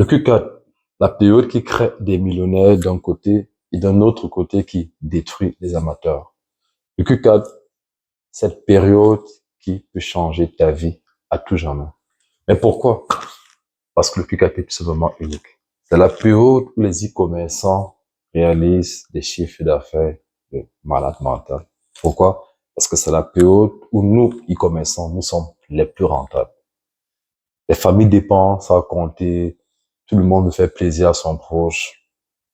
Le Q4, la période qui crée des millionnaires d'un côté et d'un autre côté qui détruit les amateurs. Le Q4, cette période qui peut changer ta vie à tout jamais. Mais pourquoi? Parce que le Q4 est tout simplement unique. C'est la période où les e-commerçants réalisent des chiffres d'affaires de malade mental. Pourquoi? Parce que c'est la période où nous, e-commerçants, nous sommes les plus rentables. Les familles dépensent à compter, tout le monde veut faire plaisir à son proche.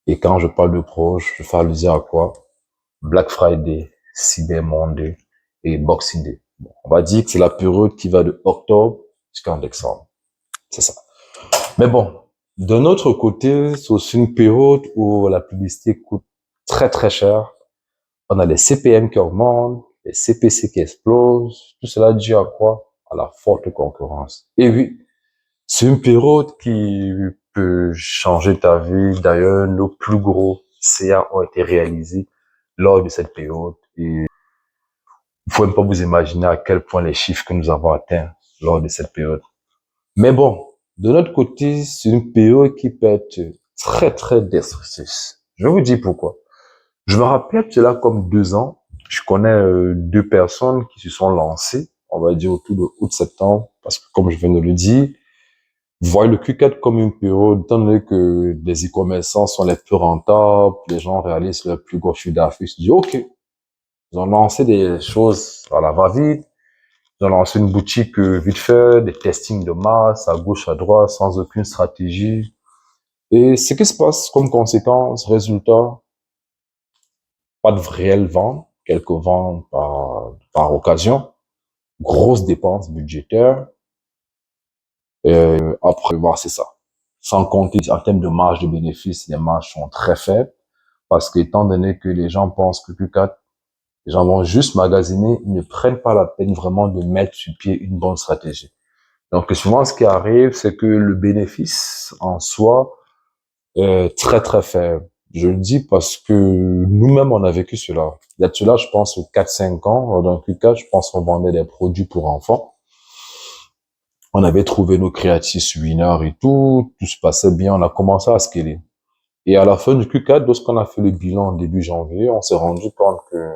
Et quand je parle de proche, je fais allusion à quoi? Black Friday, Cyber Monday et Boxing Day. Bon, on va dire que c'est la période qui va de octobre jusqu'en décembre. C'est ça. Mais bon, d'un autre côté, c'est aussi une période où la publicité coûte très très cher. On a les CPM qui augmentent, les CPC qui explosent. Tout cela dû à quoi? À la forte concurrence. Et oui, c'est une période qui peut changer ta vie. D'ailleurs, nos plus gros CA ont été réalisés lors de cette période. Et vous pouvez même pas vous imaginer à quel point les chiffres que nous avons atteints lors de cette période. Mais bon, de notre côté, c'est une période qui peut être très, très destructrice. Je vais vous dire pourquoi. Je me rappelle cela comme 2 ans. Je connais 2 personnes qui se sont lancées, on va dire autour de août-septembre, parce que comme je viens de le dire, vous voyez le Q4 comme une période, étant donné que les e-commerçants sont les plus rentables, les gens réalisent leur plus gros chiffre d'affaires, ils se disent, OK, ils ont lancé des choses à la va-vite, ils ont lancé une boutique vite fait, des testings de masse, à gauche, à droite, sans aucune stratégie. Et ce qui se passe comme conséquence, résultat, pas de réelle vente, quelques ventes par occasion, grosses dépenses budgétaires. Après, bon, c'est ça. Sans compter, en termes de marge de bénéfice, les marges sont très faibles parce que, étant donné que les gens pensent que Q4, les gens vont juste magasiner, ils ne prennent pas la peine vraiment de mettre sur pied une bonne stratégie. Donc, souvent, ce qui arrive, c'est que le bénéfice en soi est très, très faible. Je le dis parce que nous-mêmes, on a vécu cela. Il y a de cela, je pense, 4-5 ans. Dans Q4, je pense qu'on vendait des produits pour enfants. On avait trouvé nos créatifs winners et tout se passait bien, on a commencé à scaler. Et à la fin du Q4, lorsqu'on a fait le bilan en début janvier, on s'est rendu compte que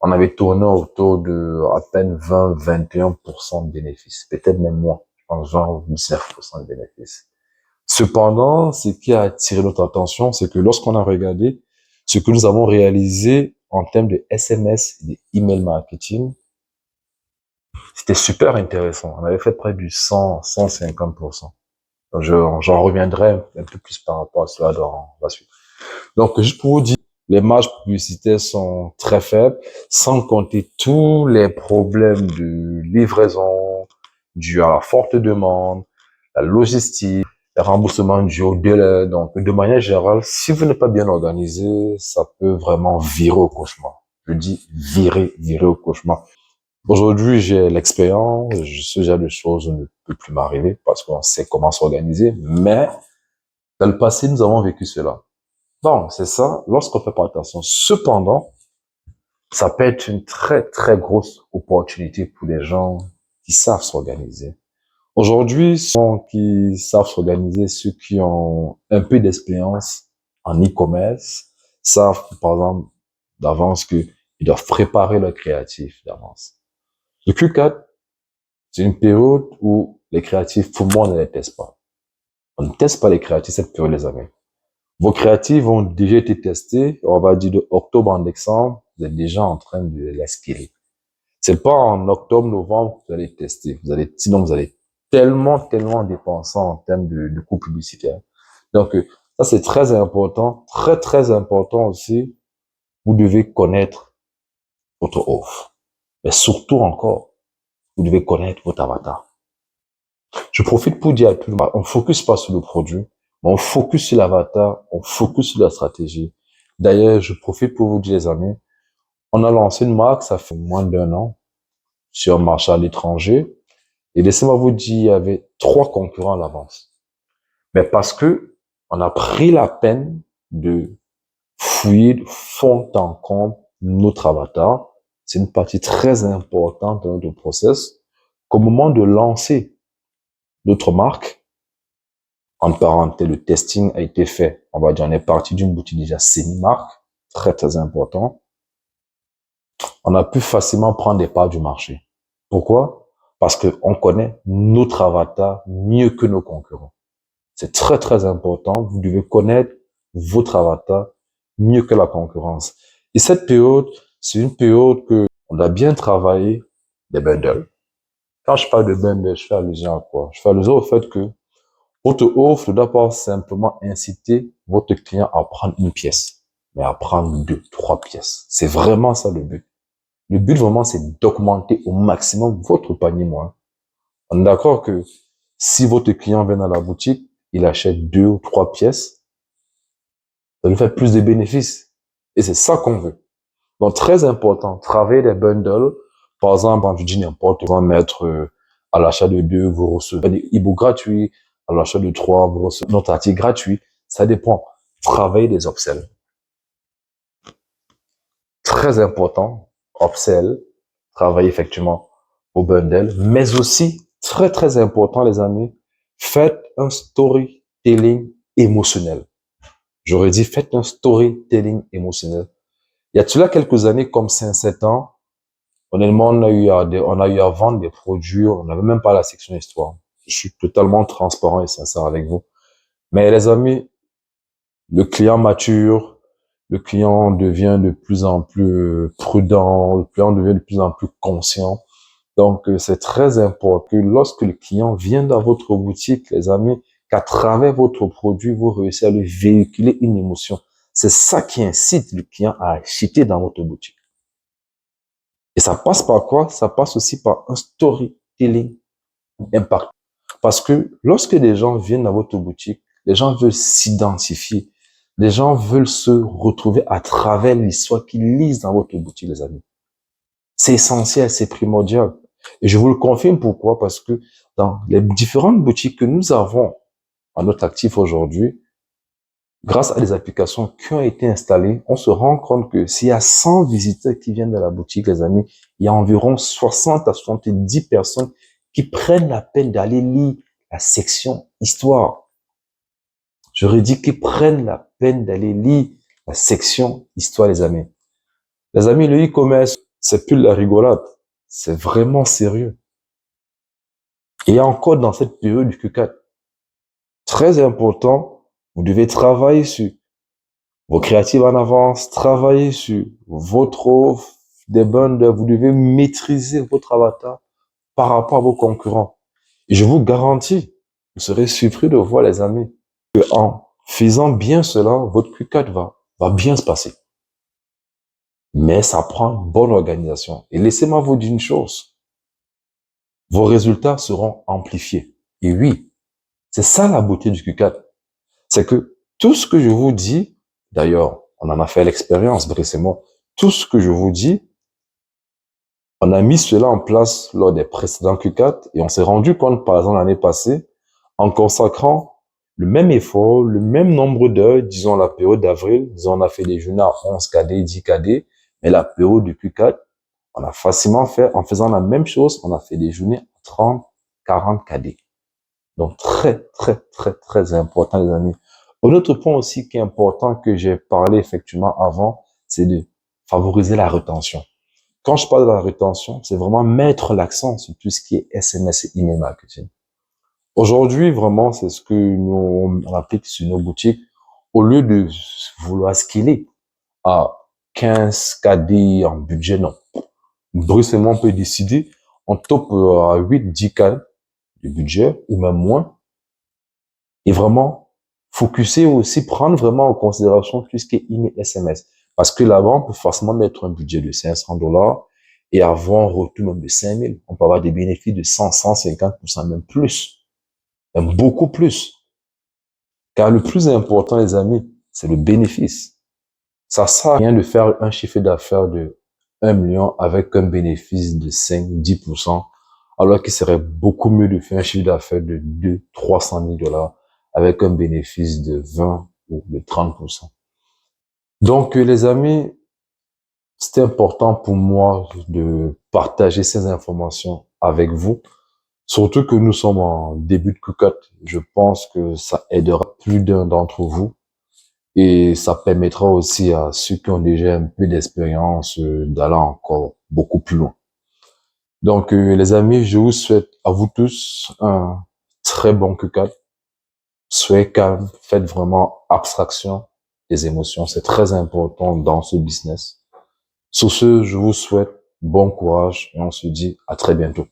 on avait tourné autour de à peine 20-21% de bénéfices, peut-être même moins, je pense 20 ou 19% de bénéfices. Cependant, ce qui a attiré notre attention, c'est que lorsqu'on a regardé ce que nous avons réalisé en termes de SMS et d'email marketing, c'était super intéressant. On avait fait près du 100-150%. J'en reviendrai un peu plus par rapport à cela dans la suite. Donc, juste pour vous dire, les marges publicitaires sont très faibles, sans compter tous les problèmes de livraison dus à la forte demande, la logistique, le remboursement du au délai. Donc, de manière générale, si vous n'êtes pas bien organisé, ça peut vraiment virer au cauchemar. Je dis virer au cauchemar. Aujourd'hui, j'ai l'expérience, ce genre de choses ne peut plus m'arriver parce qu'on sait comment s'organiser, mais dans le passé, nous avons vécu cela. Donc, c'est ça, lorsqu'on fait pas attention. Cependant, ça peut être une très, très grosse opportunité pour les gens qui savent s'organiser. Aujourd'hui, ceux qui savent s'organiser, ceux qui ont un peu d'expérience en e-commerce, savent, par exemple, d'avance qu'ils doivent préparer leur créatif d'avance. Le Q4, c'est une période où les créatifs, tout le monde ne les teste pas. On ne teste pas les créatifs cette période, les amis. Vos créatifs ont déjà été testés, on va dire de octobre en décembre, vous êtes déjà en train de les scaler. C'est pas en octobre, novembre que vous allez tester. Sinon vous allez tellement dépenser en termes de coûts publicitaires. Donc, ça c'est très important, très très important aussi. Vous devez connaître votre offre. Mais surtout encore, vous devez connaître votre avatar. Je profite pour dire à tout le monde, on focus pas sur le produit, mais on focus sur l'avatar, on focus sur la stratégie. D'ailleurs, je profite pour vous dire, les amis, on a lancé une marque, ça fait moins d'1 an, sur un marché à l'étranger. Et laissez-moi vous dire, il y avait 3 concurrents à l'avance. Mais parce que on a pris la peine de fouiller de fond en comble notre avatar, c'est une partie très importante de notre process, qu'au moment de lancer notre marque, En parenthèse, le testing a été fait. On va dire, on est parti d'une boutique déjà semi-marque, très, très important. On a pu facilement prendre des parts du marché. Pourquoi? Parce qu'on connaît notre avatar mieux que nos concurrents. C'est très, très important. Vous devez connaître votre avatar mieux que la concurrence. Et cette période, c'est une période que on a bien travaillé des bundles. Quand je parle de bundles, je fais allusion à quoi? Je fais allusion au fait que votre offre ne doit pas simplement inciter votre client à prendre une pièce, mais à prendre deux, trois pièces. C'est vraiment ça le but. Le but vraiment, c'est d'augmenter au maximum votre panier moyen. On est d'accord que si votre client vient dans la boutique, il achète deux ou trois pièces, ça lui fait plus de bénéfices. Et c'est ça qu'on veut. Donc, très important, travailler des bundles. Par exemple, je dis n'importe quoi, mettre à l'achat de deux, vous recevez des e-books gratuits. À l'achat de trois, vous recevez notre article gratuit. Ça dépend. Travailler des upsells. Très important, upsell, travailler effectivement au bundle, mais aussi, très très important les amis, faites un storytelling émotionnel. J'aurais dit, faites un storytelling émotionnel. Il y a cela quelques années, comme 5-7 ans, honnêtement, on a eu à vendre des produits, on n'avait même pas la section histoire. Je suis totalement transparent et sincère avec vous. Mais les amis, le client mature, le client devient de plus en plus prudent, le client devient de plus en plus conscient. Donc, c'est très important que lorsque le client vient dans votre boutique, les amis, qu'à travers votre produit, vous réussissez à lui véhiculer une émotion. C'est ça qui incite le client à acheter dans votre boutique. Et ça passe par quoi? Ça passe aussi par un storytelling impact. Parce que lorsque des gens viennent dans votre boutique, les gens veulent s'identifier. Les gens veulent se retrouver à travers l'histoire qu'ils lisent dans votre boutique, les amis. C'est essentiel, c'est primordial. Et je vous le confirme pourquoi? Parce que dans les différentes boutiques que nous avons en notre actif aujourd'hui, grâce à des applications qui ont été installées, on se rend compte que s'il y a 100 visiteurs qui viennent de la boutique, les amis, il y a environ 60 à 70 personnes qui prennent la peine d'aller lire la section histoire. J'aurais dit qu'ils prennent la peine d'aller lire la section histoire, les amis. Les amis, le e-commerce, c'est plus de la rigolade. C'est vraiment sérieux. Et encore dans cette période du Q4, très important, vous devez travailler sur vos créatives en avance, travailler sur votre offre, des bundles, vous devez maîtriser votre avatar par rapport à vos concurrents. Et je vous garantis, vous serez surpris de voir, les amis, que en faisant bien cela, votre Q4 va bien se passer. Mais ça prend une bonne organisation. Et laissez-moi vous dire une chose. Vos résultats seront amplifiés. Et oui, c'est ça la beauté du Q4. C'est que tout ce que je vous dis, d'ailleurs, on en a fait l'expérience, Brice et moi, tout ce que je vous dis, on a mis cela en place lors des précédents Q4 et on s'est rendu compte, par exemple, l'année passée, en consacrant le même effort, le même nombre d'heures, disons la période d'avril, disons on a fait des journées à 11 KD, 10 KD, mais la période du Q4, on a facilement fait, en faisant la même chose, on a fait des journées à 30, 40 KD. Donc très, très, très, très important, les amis. Un autre point aussi qui est important que j'ai parlé effectivement avant, c'est de favoriser la rétention. Quand je parle de la rétention, c'est vraiment mettre l'accent sur tout ce qui est SMS et email marketing. Aujourd'hui, vraiment, c'est ce que nous on applique sur nos boutiques. Au lieu de vouloir scaler à 15 KD en budget, non. Bruce et moi, on peut décider, on top à 8, 10 K de budget ou même moins. Et vraiment, focuser aussi, prendre vraiment en considération tout ce qui est email SMS. Parce que là-bas, on peut facilement mettre un budget de 500 dollars et avoir un retour même de 5000. On peut avoir des bénéfices de 100, 150%, même plus. Même beaucoup plus. Car le plus important, les amis, c'est le bénéfice. Ça sert à rien de faire un chiffre d'affaires de 1 million avec un bénéfice de 5, 10%, alors qu'il serait beaucoup mieux de faire un chiffre d'affaires de 2, 300 000 dollars avec un bénéfice de 20 ou de 30%. Donc, les amis, c'est important pour moi de partager ces informations avec vous Surtout que nous sommes en début de Q4. Je pense que ça aidera plus d'un d'entre vous et ça permettra aussi à ceux qui ont déjà un peu d'expérience d'aller encore beaucoup plus loin. Donc, les amis, je vous souhaite à vous tous un très bon Q4. Soyez calme, faites vraiment abstraction des émotions. C'est très important dans ce business. Sur ce, je vous souhaite bon courage et on se dit à très bientôt.